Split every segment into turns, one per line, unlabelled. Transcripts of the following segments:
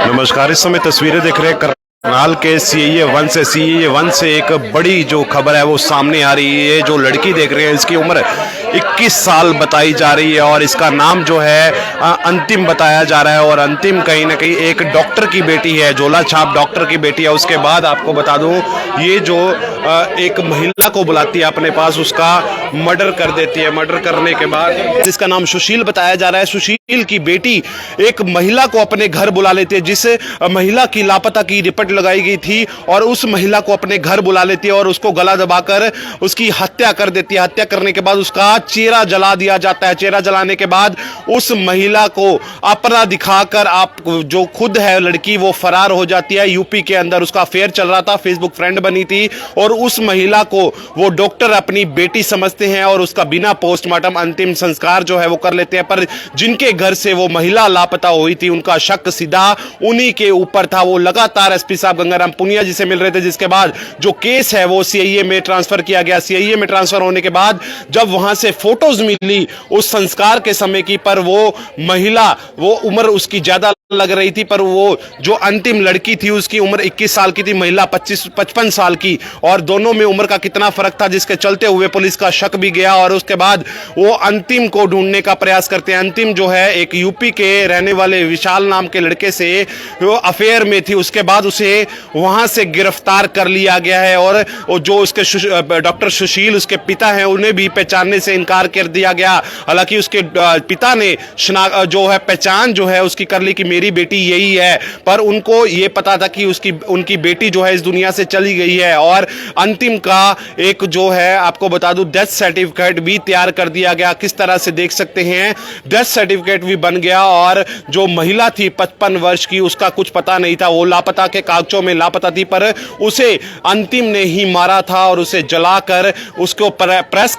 नमस्कार। इस समय तस्वीरें देख रहे हैं करनाल के सीएए 1 से एक बड़ी जो खबर है वो सामने आ रही है। जो लड़की देख रहे हैं इसकी उम्र 21 साल बताई जा रही है और इसका नाम जो है अंतिम बताया जा रहा है। और अंतिम कहीं ना कहीं एक डॉक्टर की बेटी है, झोला छाप डॉक्टर की बेटी है। उसके बाद आपको बता दूं ये जो एक महिला को बुलाती है अपने पास, उसका मर्डर कर देती है। मर्डर करने के बाद जिसका नाम सुशील बताया जा रहा है, सुशील की बेटी एक महिला को अपने घर बुला लेती है, जिस महिला की लापता की रिपोर्ट लगाई गई थी, और उस महिला को अपने घर बुला लेती है और उसको गला दबाकर उसकी हत्या कर देती है। हत्या करने के बाद उसका चेहरा जला दिया जाता है। चेहरा जलाने के बाद उस महिला को अपना दिखाकर आप जो खुद है लड़की वो फरार हो जाती है। यूपी के अंदर उसका अफेयर चल रहा था, फेसबुक फ्रेंड बनी थी और उस महिला को वो डॉक्टर अपनी बेटी समझते हैं और उसका बिना पोस्टमार्टम अंतिम संस्कार जो है वो कर लेते हैं। पर जिनके घर से वो महिला लापता हुई थी उनका शक सीधा उन्हीं के ऊपर था। वो लगातार एसपी साहब गंगाराम पुनिया जी से मिल रहे थे, जिसके बाद जो केस है वो सीआईए में ट्रांसफर किया गया। सीआईए में ट्रांसफर होने के बाद जब वहां से फोटोज मिली उस संस्कार के समय की, पर वो महिला वो उम्र उसकी ज्यादा लग रही थी, पर वो जो अंतिम लड़की थी उसकी उम्र 21 साल की थी, महिला 55 साल की, और दोनों में उम्र का कितना फर्क था, जिसके चलते हुए पुलिस का शक भी गया। और उसके बाद वो अंतिम को ढूंढने का प्रयास करते हैं। अंतिम जो है एक यूपी के रहने वाले विशाल नाम के लड़के से वो अफेयर में थी, उसके बाद उसे वहां से गिरफ्तार कर लिया गया है। और जो उसके डॉक्टर सुशील उसके पिता हैं उन्हें भी पहचानने से इनकार कर दिया गया। हालांकि उसके पिता ने जो है पहचान जो है उसकी कर ली कि मेरी बेटी यही है, पर उनको ये पता था कि उनकी बेटी जो है इस दुनिया से चली गई है। और अंतिम का एक जो है आपको बता दूं डेथ सर्टिफिकेट भी तैयार कर दिया गया। किस तरह से देख सकते हैं, डेथ सर्टिफिकेट भी बन गया। और जो महिला थी 55 वर्ष की, उसका कुछ पता नहीं था, वो लापता के कागजों में लापता थी, पर उसे अंतिम ने ही मारा था और उसे जलाकर उसको प्रेस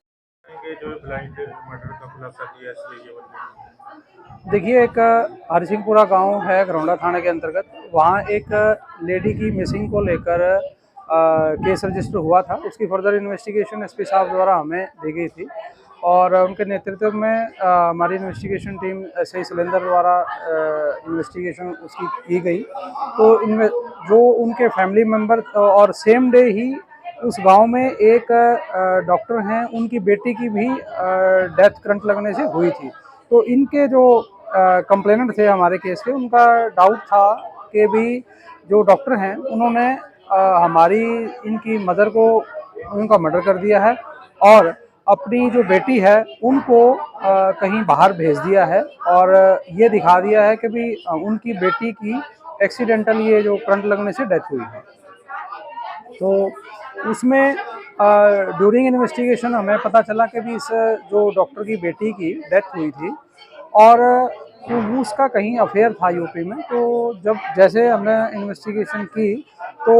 जो ब्लाइंड मर्डर का खुलासा किया सीआईए ने।
देखिए, एक हरसिंहपुरा गांव है घरौंडा थाने के अंतर्गत। वहाँ एक लेडी की मिसिंग को लेकर केस रजिस्टर हुआ था। उसकी फर्दर इन्वेस्टिगेशन एसपी साहब द्वारा हमें दी गई थी और उनके नेतृत्व में हमारी इन्वेस्टिगेशन टीम एसआई शैलेंद्र द्वारा इन्वेस्टिगेशन उसकी की गई। तो इनमें जो उनके फैमिली मेम्बर और सेम डे ही उस गांव में एक डॉक्टर हैं, उनकी बेटी की भी डेथ करंट लगने से हुई थी। तो इनके जो कंप्लेनेंट थे हमारे केस के, उनका डाउट था कि भी जो डॉक्टर हैं उन्होंने हमारी इनकी मदर को उनका मर्डर कर दिया है और अपनी जो बेटी है उनको कहीं बाहर भेज दिया है और ये दिखा दिया है कि भी उनकी बेटी की एक्सीडेंटल ये जो करंट लगने से डेथ हुई है। तो उसमें ड्यूरिंग इन्वेस्टिगेशन हमें पता चला कि भी इस जो डॉक्टर की बेटी की डेथ हुई थी और वो उसका कहीं अफेयर था यूपी में। तो जब जैसे हमने इन्वेस्टिगेशन की तो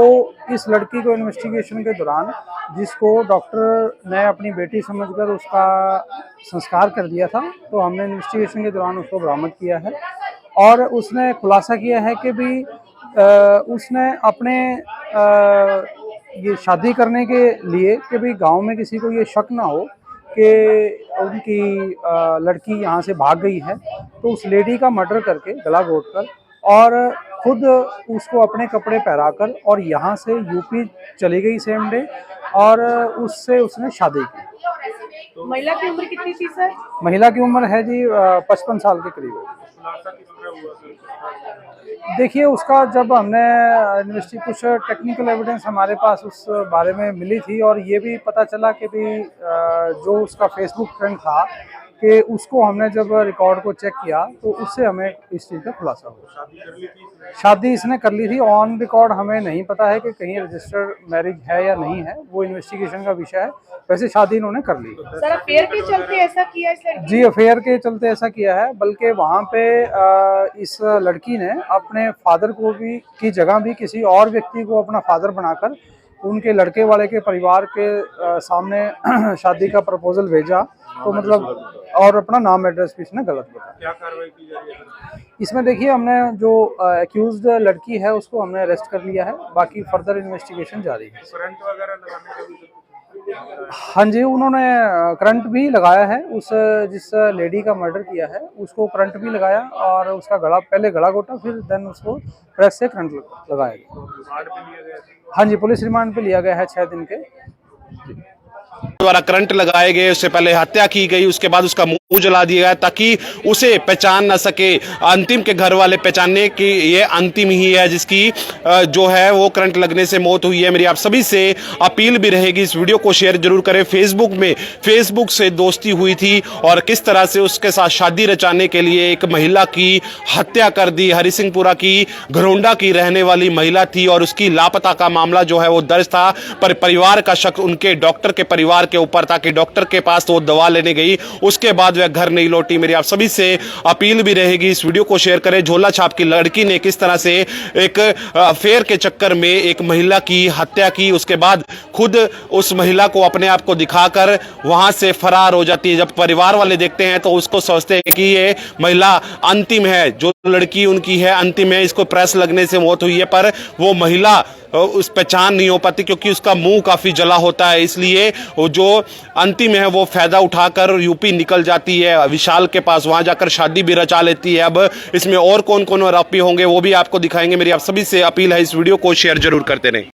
इस लड़की को इन्वेस्टिगेशन के दौरान, जिसको डॉक्टर ने अपनी बेटी समझकर उसका संस्कार कर दिया था, तो हमने इन्वेस्टिगेशन के दौरान उसको बरामद किया है और उसने खुलासा किया है कि भी उसने अपने ये शादी करने के लिए कि भाई गांव में किसी को ये शक ना हो कि उनकी लड़की यहाँ से भाग गई है, तो उस लेडी का मर्डर करके गला घोंटकर और खुद उसको अपने कपड़े पहनाकर और यहाँ से यूपी चली गई सेम डे और उससे उसने शादी की।
महिला की उम्र कितनी थी सर?
महिला की उम्र है जी 55 साल के करीब है। देखिए, उसका जब हमने कुछ टेक्निकल एविडेंस हमारे पास उस बारे में मिली थी और ये भी पता चला कि भी जो उसका फेसबुक फ्रेंड था कि उसको हमने जब रिकॉर्ड को चेक किया तो उससे हमें इस चीज़ का खुलासा हुआ। शादी इसने कर ली थी ऑन रिकॉर्ड। हमें नहीं पता है कि कहीं रजिस्टर्ड मैरिज है या नहीं है, वो इन्वेस्टिगेशन का विषय है। वैसे शादी इन्होंने कर ली।
सर, अफेयर के चलते ऐसा किया इस लड़की?
जी, अफेयर के चलते ऐसा किया है, बल्कि वहाँ पे इस लड़की ने अपने फादर को भी की जगह भी किसी और व्यक्ति को अपना फादर बनाकर उनके लड़के वाले के परिवार के सामने शादी का प्रपोजल भेजा। तो मतलब और अपना नाम एड्रेस भी इसने गलत बताया।
क्या कार्रवाई की जा रही है
इसमें? देखिए, हमने जो एक्यूज्ड लड़की है उसको हमने अरेस्ट कर लिया है, बाकी फर्दर इन्वेस्टिगेशन जारी है।
करंट वगैरह लगाने का भी
हाँ जी, उन्होंने करंट भी लगाया है। उस जिस लेडी का मर्डर किया है उसको करंट भी लगाया और उसका गला, पहले गला घोटा, फिर देन उसको प्रेस से करंट लगाया गया।
रिमांड पे लिया गया था।
हाँ जी, पुलिस रिमांड पे लिया गया है 6 दिन के।
द्वारा करंट लगाए गए, उससे पहले हत्या की गई, उसके बाद उसका मुंह जला दिया गया ताकि उसे पहचान ना सके। अंतिम के घर वाले पहचानने कि ये अंतिम ही है जिसकी जो है वो करंट लगने से मौत हुई है। मेरी आप सभी से अपील भी रहेगी, इस वीडियो को शेयर जरूर करें। फेसबुक से दोस्ती हुई थी और किस तरह से उसके साथ शादी रचाने के लिए एक महिला की हत्या कर दी। हरिसिंहपुरा की घरौंडा की रहने वाली महिला थी और उसकी लापता का मामला जो है वो दर्ज था, पर परिवार का शक उनके डॉक्टर के परिवार के ऊपर था कि डॉक्टर के पास तो वो दवा लेने गई, उसके बाद वह घर नहीं लौटी। मेरी आप सभी से अपील भी रहेगी, इस वीडियो को शेयर करें। झोला छाप की लड़की ने किस तरह से एक अफेयर के चक्कर में एक महिला की हत्या की, उसके बाद खुद उस महिला को अपने आप को दिखाकर वहां से फरार हो जाती है। जब परिवार वाले देखते हैं तो उसको सोचते हैं कि ये महिला अंतिम है, जो लड़की उनकी है अंतिम है, इसको प्रेस लगने से मौत हुई है, पर वो महिला उस पहचान नहीं हो पाती क्योंकि उसका मुंह काफी जला होता है। इसलिए वो जो अंतिम है वो फायदा उठाकर यूपी निकल जाती है विशाल के पास, वहां जाकर शादी भी रचा लेती है। अब इसमें और कौन कौन आरोपी होंगे वो भी आपको दिखाएंगे। मेरी आप सभी से अपील है, इस वीडियो को शेयर जरूर करते रहें।